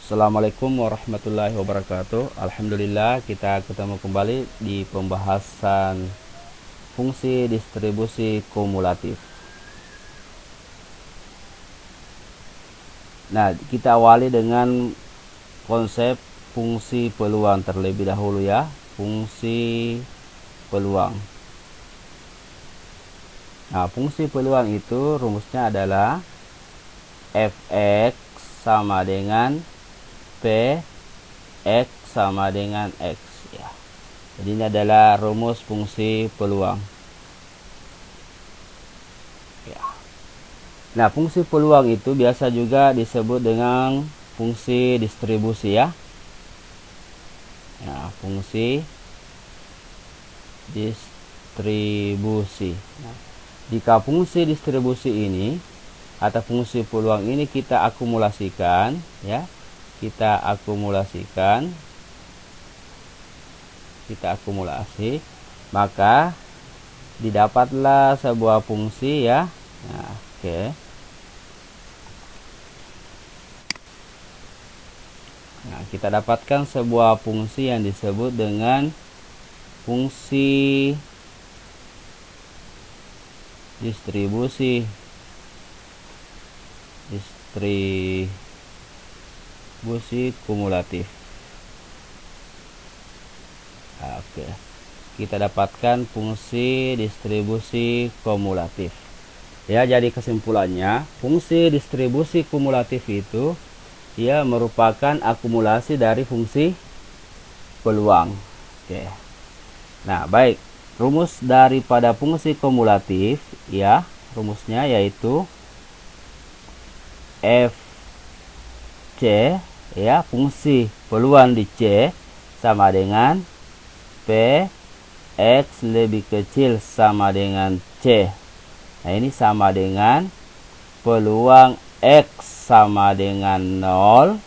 Assalamualaikum warahmatullahi wabarakatuh. Alhamdulillah kita ketemu kembali di pembahasan fungsi distribusi kumulatif. Nah, kita awali dengan konsep fungsi peluang terlebih dahulu ya. Fungsi peluang. Nah, fungsi peluang itu rumusnya adalah fx sama dengan p x sama dengan x ya. Jadi ini adalah rumus fungsi peluang ya. Nah, fungsi peluang itu biasa juga disebut dengan fungsi distribusi ya. Nah, fungsi distribusi. Nah, jika fungsi distribusi ini atau fungsi peluang ini kita akumulasikan ya, kita akumulasi, maka didapatlah sebuah fungsi ya. Nah, oke. Nah, kita dapatkan sebuah fungsi yang disebut dengan fungsi distribusi kumulatif. Oke. Kita dapatkan fungsi distribusi kumulatif. Ya, jadi kesimpulannya, fungsi distribusi kumulatif itu ia merupakan akumulasi dari fungsi peluang. Oke. Nah, baik. Rumus daripada fungsi kumulatif ya, rumusnya yaitu FC ya, fungsi peluang di C sama dengan P X lebih kecil sama dengan C. Nah, ini sama dengan peluang X sama dengan 0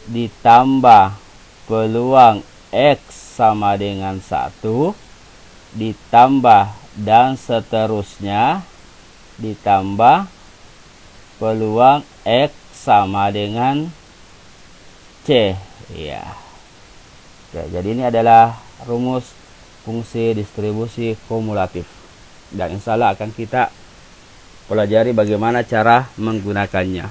ditambah peluang X sama dengan 1 ditambah dan seterusnya ditambah peluang X sama dengan C ya. Oke, jadi ini adalah rumus fungsi distribusi kumulatif, dan insya Allah akan kita pelajari bagaimana cara menggunakannya.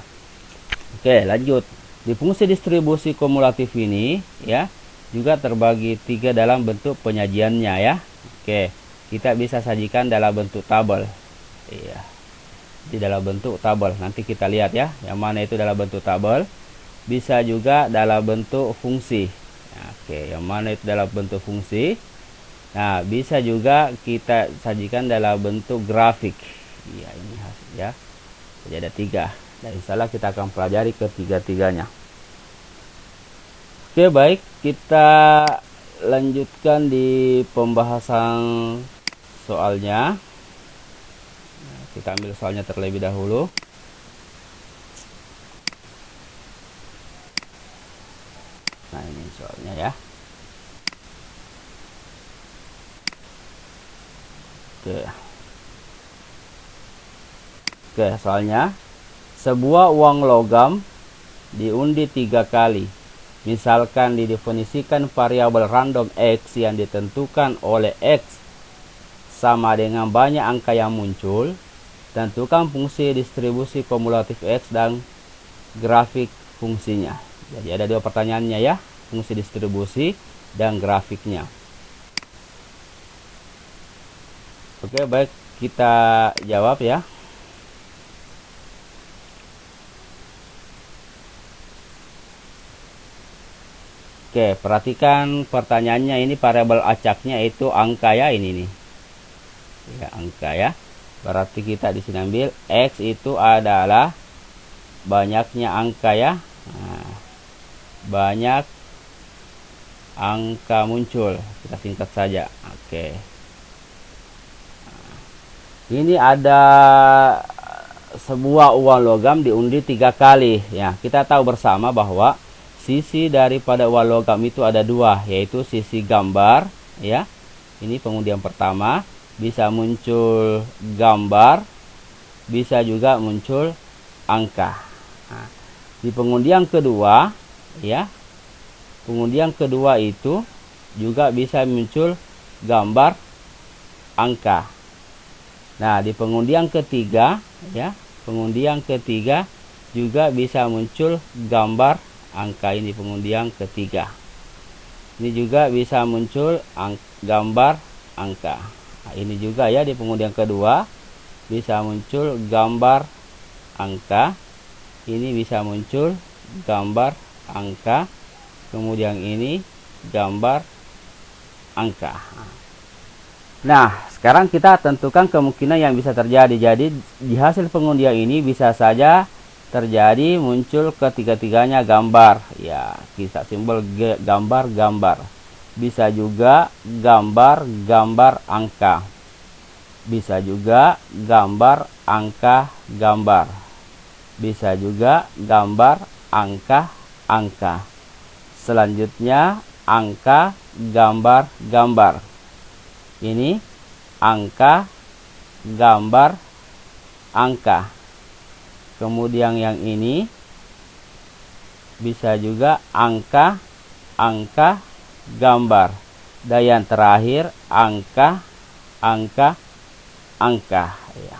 Oke, lanjut. Di fungsi distribusi kumulatif ini ya juga terbagi 3 dalam bentuk penyajiannya ya. Oke, kita bisa sajikan dalam bentuk tabel. Iya. Di dalam bentuk tabel. Nanti kita lihat ya, yang mana itu dalam bentuk tabel. Bisa juga dalam bentuk fungsi. Oke, yang mana itu dalam bentuk fungsi. Nah, bisa juga kita sajikan dalam bentuk grafik. Iya, ini hasil ya. Jadi ada 3. Dan insyaallah kita akan pelajari ketiga-tiganya. Oke, baik, kita lanjutkan di pembahasan soalnya. Kita ambil soalnya terlebih dahulu. Nah, ini soalnya ya. Oke, soalnya sebuah uang logam diundi 3 kali. Misalkan didefinisikan variabel random X yang ditentukan oleh X sama dengan banyak angka yang muncul. Tentukan fungsi distribusi kumulatif X dan grafik fungsinya. Jadi ada 2 pertanyaannya ya, fungsi distribusi dan grafiknya. Oke, baik, kita jawab ya. Oke, perhatikan pertanyaannya, ini variabel acaknya itu angka ya, ini nih. Ya, angka ya. Berarti kita di sini ambil X itu adalah banyaknya angka ya. Nah, banyak angka muncul. Kita singkat saja. Oke. Nah, ini ada sebuah uang logam diundi 3 kali ya. Kita tahu bersama bahwa sisi daripada uang logam itu ada 2, yaitu sisi gambar ya. Ini pengundian pertama, bisa muncul gambar, bisa juga muncul angka. Nah, Di pengundian kedua, ya, pengundian kedua itu juga bisa muncul gambar angka. Nah, di pengundian ketiga, ya, pengundian ketiga juga bisa muncul gambar angka. Ini pengundian ketiga. Ini juga bisa muncul gambar angka. Nah, ini juga ya, di pengundian kedua bisa muncul gambar angka. Ini bisa muncul gambar angka. Kemudian ini gambar angka. Nah, sekarang kita tentukan kemungkinan yang bisa terjadi. Jadi di hasil pengundian ini bisa saja terjadi muncul ketiga-tiganya gambar. Ya, kisah simbol gambar-gambar. Bisa juga gambar-gambar angka. Bisa juga gambar angka-gambar. Bisa juga gambar angka-angka. Selanjutnya angka gambar-gambar. Ini angka gambar angka. Kemudian yang ini bisa juga angka angka gambar. Dan yang terakhir angka angka angka, ya.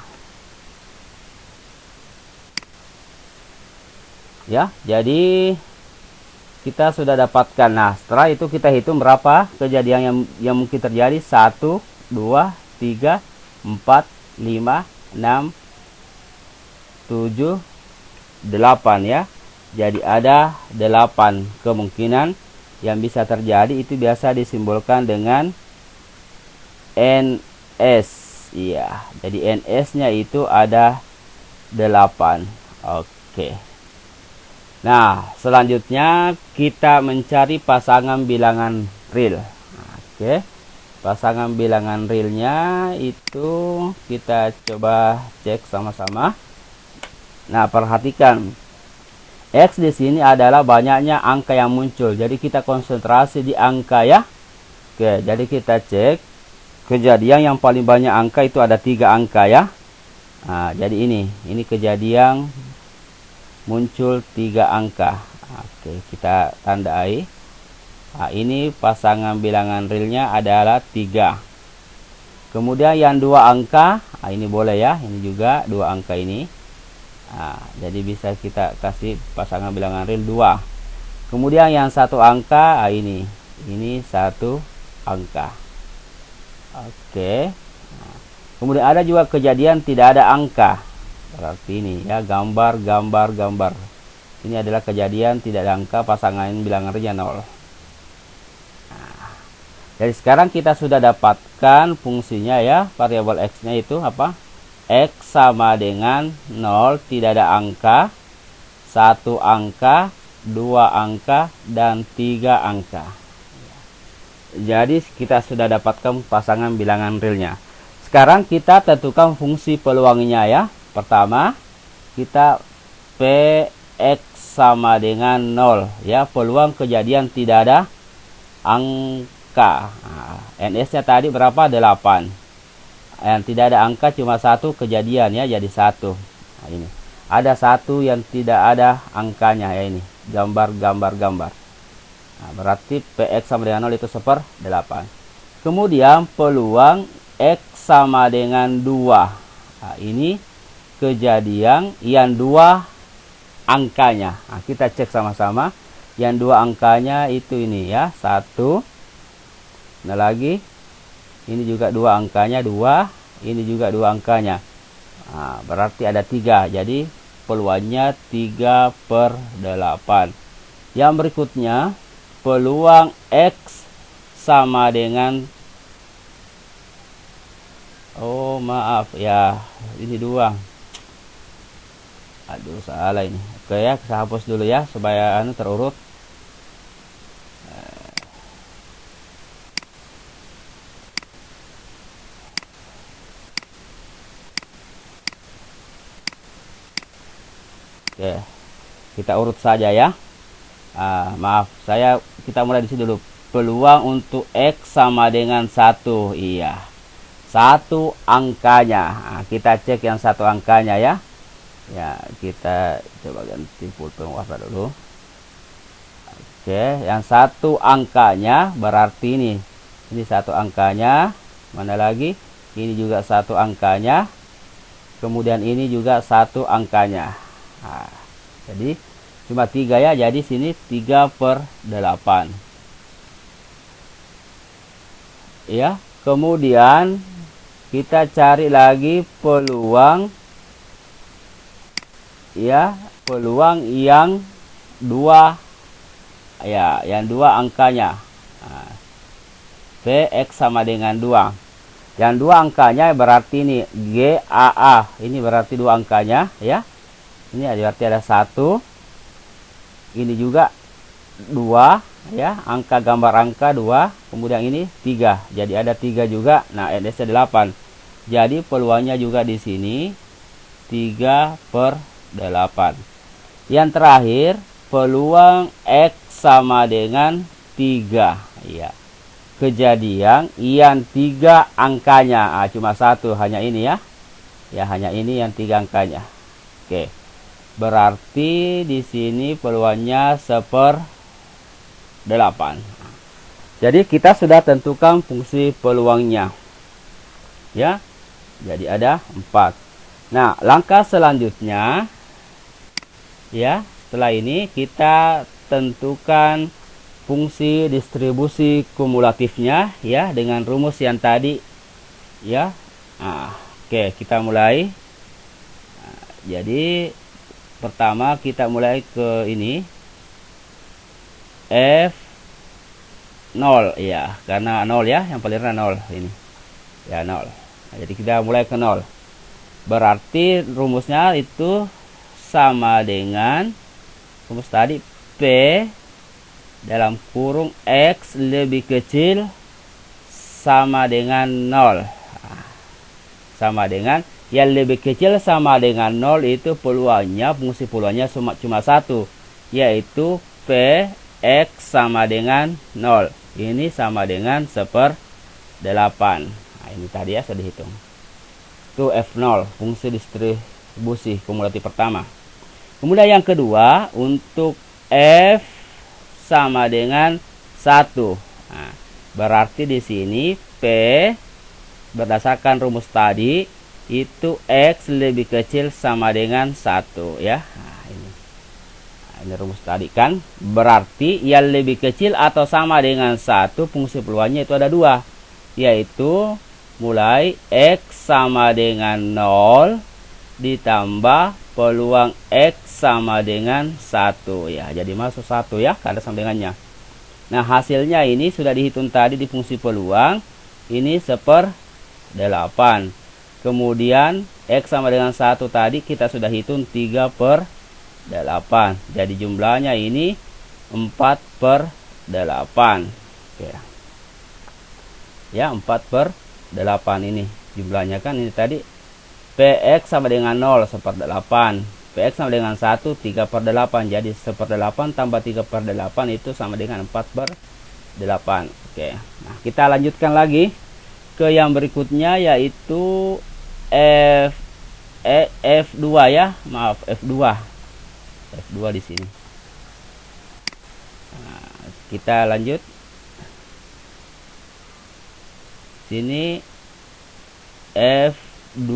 Ya, jadi kita sudah dapatkan. Nah, setelah itu kita hitung berapa kejadian yang mungkin terjadi. 1, 2, 3, 4, 5, 6, 7, 8 ya. Jadi ada 8 kemungkinan yang bisa terjadi. Itu biasa disimbolkan dengan NS. Iya, jadi NS-nya itu ada 8. Oke. Nah, selanjutnya kita mencari pasangan bilangan real. Oke. Pasangan bilangan realnya itu kita coba cek sama-sama. Nah, perhatikan. X di sini adalah banyaknya angka yang muncul. Jadi kita konsentrasi di angka ya. Oke, jadi kita cek kejadian yang paling banyak angka itu ada 3 angka ya. Nah, jadi ini kejadian muncul 3 angka. Oke, kita tandai. Nah, ini pasangan bilangan realnya adalah 3. Kemudian yang 2 angka, nah ini boleh ya, ini juga 2 angka ini. Nah, jadi bisa kita kasih pasangan bilangan real 2. Kemudian yang 1 angka, nah ini 1 angka. Oke. Nah, kemudian ada juga kejadian tidak ada angka. Berarti ini ya, gambar. Ini adalah kejadian tidak ada angka, pasangan bilangan realnya 0. Nah, jadi sekarang kita sudah dapatkan fungsinya ya, variabel X-nya itu apa? X sama dengan 0, tidak ada angka, 1 angka, 2 angka, dan 3 angka. Jadi kita sudah dapatkan pasangan bilangan realnya. Sekarang kita tentukan fungsi peluangnya ya. Pertama, kita Px sama dengan 0 ya, peluang kejadian tidak ada angka. Nah, NS-nya tadi berapa? 8. Yang tidak ada angka cuma 1 kejadian ya, jadi 1. Nah, ini ada 1 yang tidak ada angkanya ya, ini gambar. Nah, berarti Px sama dengan 0 itu 1/8. Kemudian peluang X sama dengan 2. Nah, ini kejadian yang 2 angkanya. Nah, kita cek sama-sama. Yang 2 angkanya itu ini ya, 1. Nah, lagi ini juga 2 angkanya, 2. Ini juga 2 angkanya. Nah, berarti ada 3. Jadi peluangnya 3/8. Yang berikutnya, peluang X sama dengan, oh maaf ya, ini 2. Aduh, salah ini. Oke ya, saya hapus dulu ya supaya terurut. Oke, kita urut saja ya. Maaf, kita mulai di sini dulu. Peluang untuk X sama dengan 1. Iya, 1 angkanya. Nah, kita cek yang 1 angkanya ya. Ya, kita coba ganti pulpen warna dulu. Oke, yang satu angkanya berarti ini. Ini satu angkanya. Mana lagi? Ini juga satu angkanya. Kemudian ini juga satu angkanya. Nah, jadi cuma 3 ya. Jadi sini 3/8. Ya, kemudian kita cari lagi peluang, ya, peluang yang 2, ya, yang 2 angkanya. Nah, Px sama dengan 2. Yang 2 angkanya berarti ini GAA. Ini berarti 2 angkanya, ya. Ini berarti ada 1. Ini juga 2, ya. Angka gambar angka 2. Kemudian ini 3. Jadi ada 3 juga. Nah, NS-nya 8. Jadi peluangnya juga di sini 3/8. Yang terakhir, peluang X sama dengan 3, ya. Kejadian yang 3 angkanya, cuma 1, hanya ini ya. Ya, hanya ini yang 3 angkanya. Oke. Berarti di sini peluangnya 1/8. Jadi kita sudah tentukan fungsi peluangnya. Ya. Jadi ada 4. Nah, langkah selanjutnya, ya, setelah ini kita tentukan fungsi distribusi kumulatifnya, ya, dengan rumus yang tadi, ya. Nah, oke, kita mulai. Nah, jadi pertama kita mulai ke ini F0, ya, karena 0 ya, yang paling rendah 0 ini. Ya, 0. Nah, jadi kita mulai ke 0. Berarti rumusnya itu sama dengan rumus tadi, P dalam kurung X lebih kecil sama dengan 0. Sama dengan, yang lebih kecil sama dengan 0 itu peluangnya, fungsi peluangnya cuma 1, yaitu P X sama dengan 0. Ini sama dengan 1/8. Nah, ini tadi ya, sudah dihitung. Itu F0, fungsi distribusi kumulatif pertama. Kemudian yang kedua, untuk F sama dengan 1. Nah, berarti di sini P berdasarkan rumus tadi itu X lebih kecil sama dengan 1, ya. Nah, ini rumus tadi kan. Berarti yang lebih kecil atau sama dengan 1, fungsi peluangnya itu ada 2, yaitu mulai X sama dengan 0 ditambah peluang X sama dengan 1, ya. Jadi masuk 1 ya, karena sama dengannya. Nah, hasilnya ini sudah dihitung tadi di fungsi peluang. Ini 1/8. Kemudian X sama dengan 1 tadi kita sudah hitung 3/8. Jadi jumlahnya ini 4/8. Oke. Ya, 4/8 ini jumlahnya kan. Ini tadi Px sama dengan 0, 1/8. Px sama dengan 1, 3/8. Jadi 1/8 tambah 3/8 itu sama dengan 4/8. Oke. Nah, kita lanjutkan lagi ke yang berikutnya, yaitu F2 ya. Maaf, F2. F2 di sini. Nah, kita lanjut. Sini F2.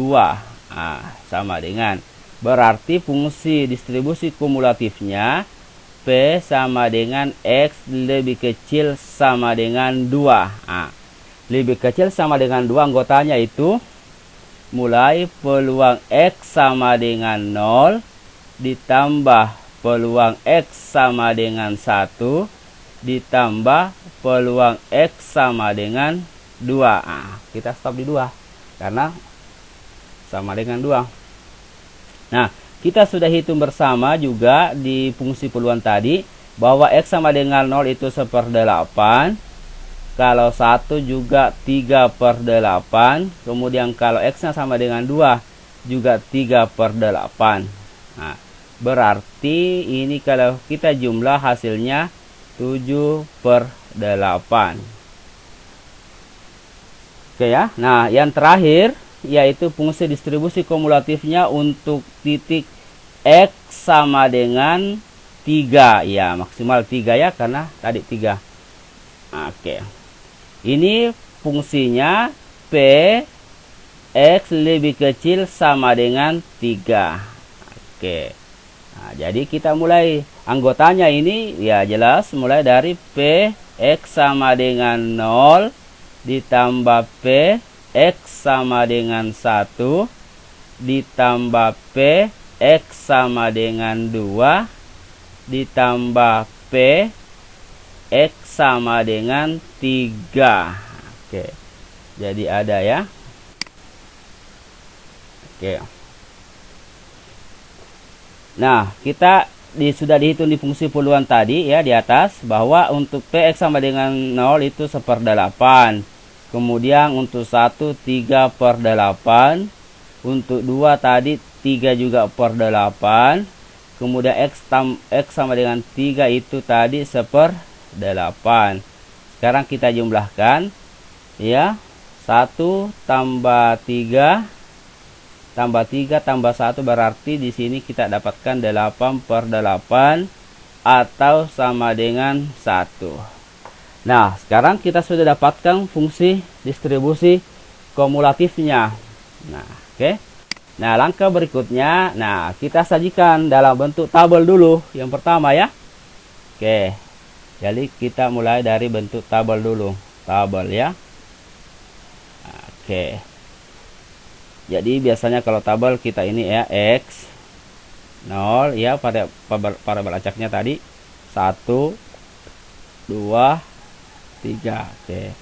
Sama dengan, berarti fungsi distribusi kumulatifnya P sama dengan X lebih kecil sama dengan 2. Lebih kecil sama dengan 2 anggotanya itu mulai peluang X sama dengan 0 ditambah peluang X sama dengan 1 ditambah peluang X sama dengan 2. Kita stop di 2 karena sama dengan 2. Nah, kita sudah hitung bersama juga di fungsi peluang tadi bahwa X sama dengan 0 itu 1/8. Kalau 1 juga 3/8. Kemudian kalau X-nya sama dengan 2 juga 3/8. Nah, berarti ini kalau kita jumlah hasilnya 7/8. Oke ya. Nah, yang terakhir yaitu fungsi distribusi kumulatifnya untuk titik X sama dengan 3. Ya, maksimal 3 ya, karena tadi 3. Oke. Ini fungsinya P X lebih kecil sama dengan 3. Oke. Nah, jadi kita mulai anggotanya ini ya jelas mulai dari P X sama dengan 0 ditambah P X sama dengan 1 ditambah P X sama dengan 2 ditambah P X sama dengan 3. Oke. Jadi ada ya. Oke. Nah, kita sudah dihitung di fungsi puluhan tadi ya di atas bahwa untuk Px sama dengan 0 itu 1/8. Kemudian untuk 1 3/8. Untuk 2 tadi 3 juga per 8. Kemudian X sama dengan 3 itu tadi 1/8. Sekarang kita jumlahkan ya. 1 tambah 3 tambah 3 tambah 1 berarti di sini kita dapatkan 8/8 atau sama dengan 1. Nah, sekarang kita sudah dapatkan fungsi distribusi kumulatifnya. Nah, oke. Nah, langkah berikutnya, nah kita sajikan dalam bentuk tabel dulu yang pertama ya. Oke. Jadi kita mulai dari bentuk tabel dulu. Tabel ya. Oke. Jadi biasanya kalau tabel kita ini ya X 0 ya pada acaknya tadi 1 2 3. Oke.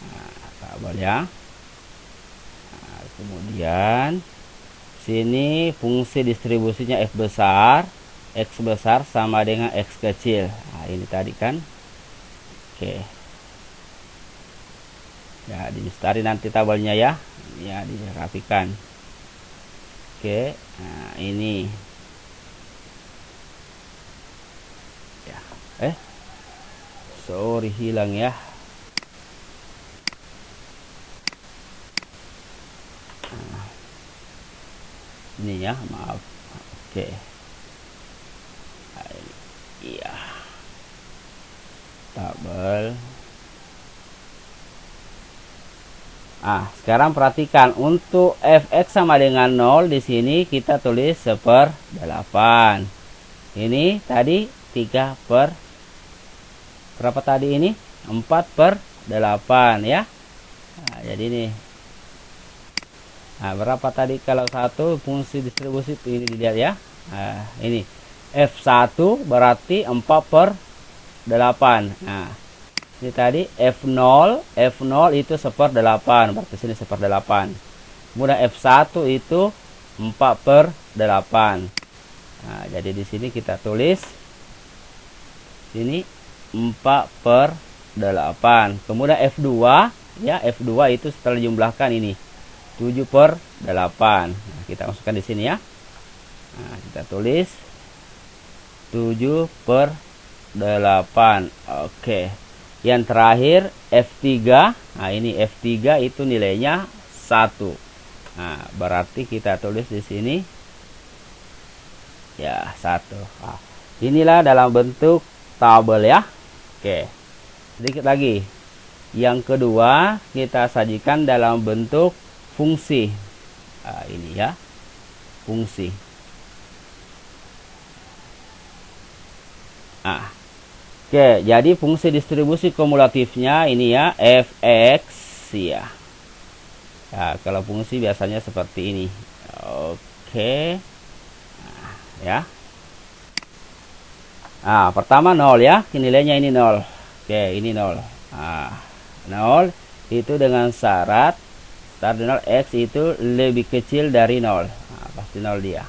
Nah, tabel ya. Nah, kemudian sini fungsi distribusinya X besar sama dengan X kecil. Nah, ini tadi kan. Oke. Ya, dimistari nanti tabelnya ya. Ya, dirapikan. Oke. Nah, ini. Ya. Sorry hilang ya. Nah, ini ya, maaf. Oke. Nah, iya. Tabel. Sekarang perhatikan untuk fx sama dengan 0 di sini kita tulis 1/8. Ini tadi 3 per berapa tadi ini? 4/8 ya. Nah, jadi ini. Nah, berapa tadi kalau 1 fungsi distribusi ini dilihat ya. Nah, ini F1 berarti 4/8. Nah, ini tadi F0 itu 1/8, berarti sini 1/8. Kemudian F1 itu 4/8. Nah, jadi di sini kita tulis ini 4/8. Kemudian F2 ya, F2 itu setelah dijumlahkan ini 7/8. Nah, kita masukkan di sini ya. Nah, kita tulis 7/8. Oke. Yang terakhir F3. Nah, ini F3 itu nilainya 1. Nah, berarti kita tulis di sini ya 1. Nah, inilah dalam bentuk tabel ya. Oke. Sedikit lagi. Yang kedua, kita sajikan dalam bentuk fungsi. Nah, ini ya. Fungsi. Oke, jadi fungsi distribusi kumulatifnya ini ya, fx ya. Nah, kalau fungsi biasanya seperti ini. Oke. Nah, ya. Nah, pertama 0 ya, nilainya ini 0. Oke, ini 0. Nah, 0 itu dengan syarat start 0 x itu lebih kecil dari 0. Nah, pasti 0 dia.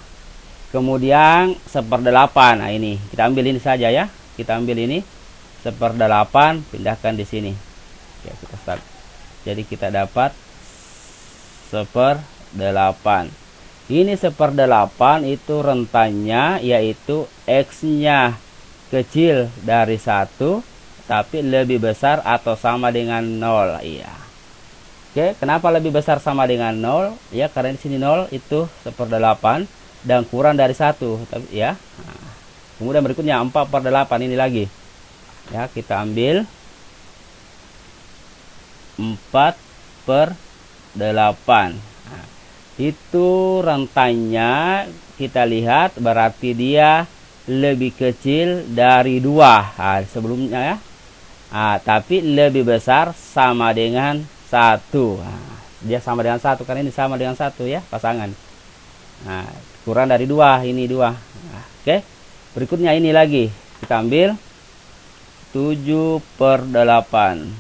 Kemudian 1/8. Nah, ini kita ambil ini saja ya. Kita ambil ini 1/8, pindahkan di sini. Oke, kita start. Jadi kita dapat 1/8. Ini 1/8 itu rentannya yaitu x-nya kecil dari 1 tapi lebih besar atau sama dengan 0. Iya. Oke, kenapa lebih besar sama dengan 0? Ya, karena di sini 0 itu 1/8. dan kurang dari 1, tapi ya. Nah, kemudian berikutnya 4/8 ini lagi. Ya, kita ambil 4/8. Nah, itu rentangnya kita lihat berarti dia lebih kecil dari 2. Nah, sebelumnya ya. Nah, tapi lebih besar sama dengan 1. Nah, dia sama dengan 1 kan, ini sama dengan 1 ya, pasangan. Nah, kurang dari 2, ini 2. Nah, oke. Berikutnya ini lagi. Kita ambil 7/8.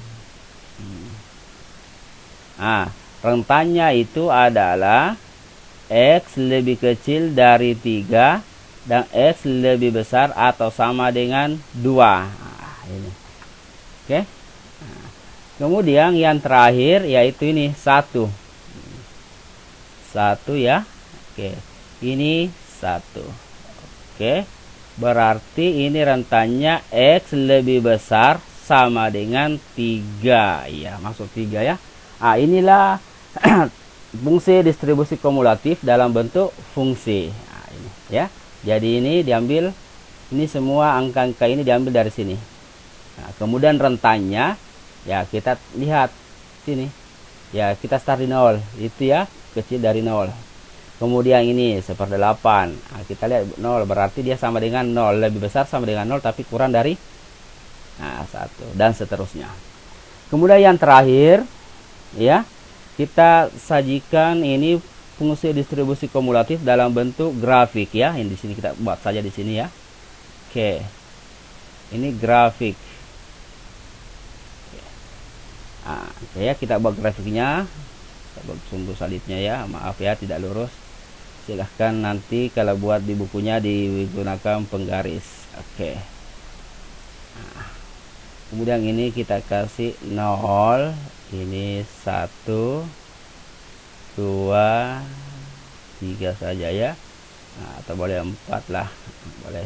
Nah, rentangnya itu adalah X lebih kecil dari 3 dan X lebih besar atau sama dengan 2. Nah, ini. Oke. Nah, kemudian yang terakhir yaitu ini 1. 1 ya. Oke. Ini 1. Oke. Berarti ini rentangnya X lebih besar sama dengan 3. Ya, maksud 3 ya. Ah, inilah fungsi distribusi kumulatif dalam bentuk fungsi. Nah, ini ya. Jadi ini diambil, ini semua angka-angka ini diambil dari sini. Nah, kemudian rentangnya ya kita lihat sini. Ya, kita start di 0. Itu ya, kecil dari 0. Kemudian ini 1/8. Nah, kita lihat 0 berarti dia sama dengan 0, lebih besar sama dengan 0 tapi kurang dari 1 dan seterusnya. Kemudian yang terakhir ya, kita sajikan ini fungsi distribusi kumulatif dalam bentuk grafik ya. Ini di sini kita buat saja di sini ya. Oke. Ini grafik. Nah, ya kita buat grafiknya. Kita buat sumbu salibnya ya. Maaf ya tidak lurus. Silahkan nanti kalau buat di bukunya digunakan penggaris. Oke. Nah, kemudian ini kita kasih 0. Ini 1, 2, 3 saja ya. Nah, atau boleh 4 lah. Boleh.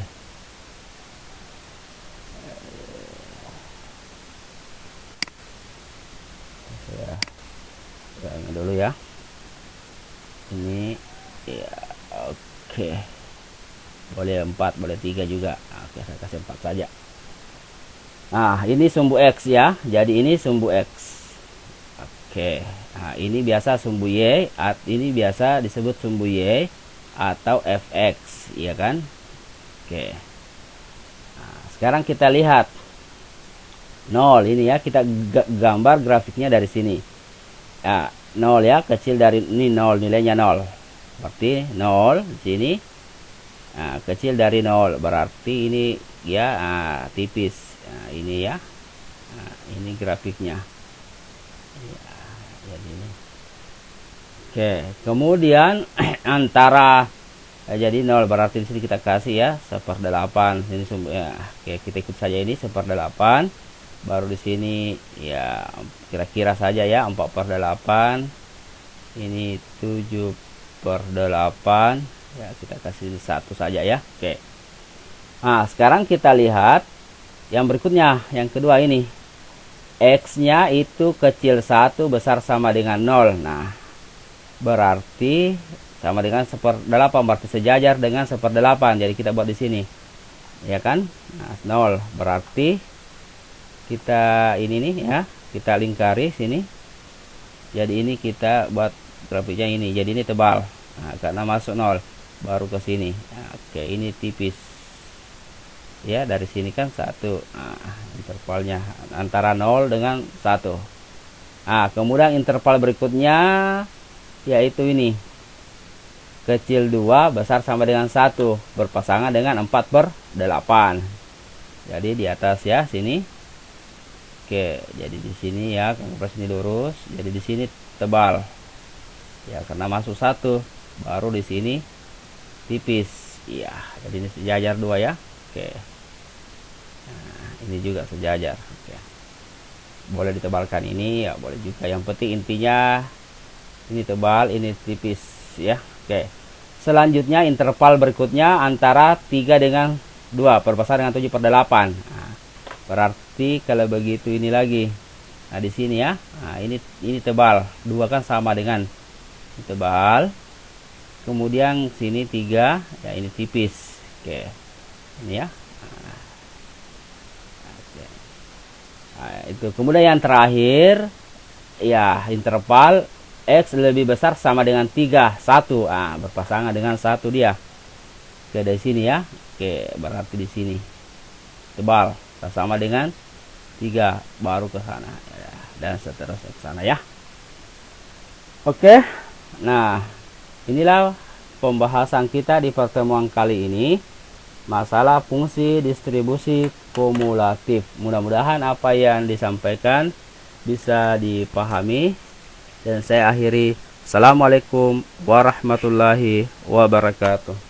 Ini dulu ya. Ini ya, oke. Boleh 4, boleh 3 juga. Oke, saya kasih 4 saja. Nah, ini sumbu X ya. Jadi ini sumbu X. Oke. Nah, ini biasa sumbu Y. Ini biasa disebut sumbu Y atau fx, ya kan? Oke. Nah, sekarang kita lihat 0 ini ya. Kita gambar grafiknya dari sini. Ya, 0 ya, kecil dari ini 0, nilainya 0. Berarti 0 di sini. Nah, kecil dari 0 berarti ini ya tipis. Nah, ini ya. Nah, ini grafiknya. Ya, jadi ini. Oke, kemudian antara jadi 0 berarti di sini kita kasih ya 1/8. Ini sumber ya. Oke, kita ikut saja ini 1/8. Baru di sini ya kira-kira saja ya 4/8. Ini 7/8 ya, kita kasih 1 saja ya. Oke. Nah, sekarang kita lihat yang berikutnya, yang kedua ini. X-nya itu kecil 1, besar sama dengan 0. Nah, berarti sama dengan 1/8, berarti sejajar dengan 1/8. Jadi kita buat di sini. Ya kan? Nah, 0 berarti kita ini nih ya, kita lingkari sini. Jadi ini kita buat grafiknya ini. Jadi ini tebal. Nah, karena masuk 0 baru ke sini. Nah, oke, ini tipis. Ya, dari sini kan 1. Nah, intervalnya antara 0 dengan 1. Nah, kemudian interval berikutnya yaitu ini. Kecil 2, besar sama dengan 1, berpasangan dengan 4/8. Jadi di atas ya, sini. Oke, jadi di sini ya, kompres ini lurus, jadi di sini tebal. Ya, karena masuk 1, baru di sini tipis. Iya, jadi ini sejajar 2 ya. Oke. Nah, ini juga sejajar. Oke. Boleh ditebalkan ini, ya boleh juga. Yang penting intinya ini tebal, ini tipis ya. Oke. Selanjutnya interval berikutnya antara 3 dengan 2, berpasangan dengan 7/8. Nah, berarti kalau begitu ini lagi. Nah, di sini ya. Nah, ini tebal. 2 kan sama dengan tebal. kemudian sini 3, ya ini tipis. Oke. Ini ya. Nah, itu. Kemudian yang terakhir, ya interval X lebih besar sama dengan 3, 1. Berpasangan dengan 1 dia. Oke, dari sini ya. Oke, berarti di sini tebal sama dengan 3, baru ke sana ya, dan seterusnya ke sana ya. Oke. Nah, inilah pembahasan kita di pertemuan kali ini, masalah fungsi distribusi kumulatif. Mudah-mudahan apa yang disampaikan bisa dipahami, dan saya akhiri. Assalamualaikum warahmatullahi wabarakatuh.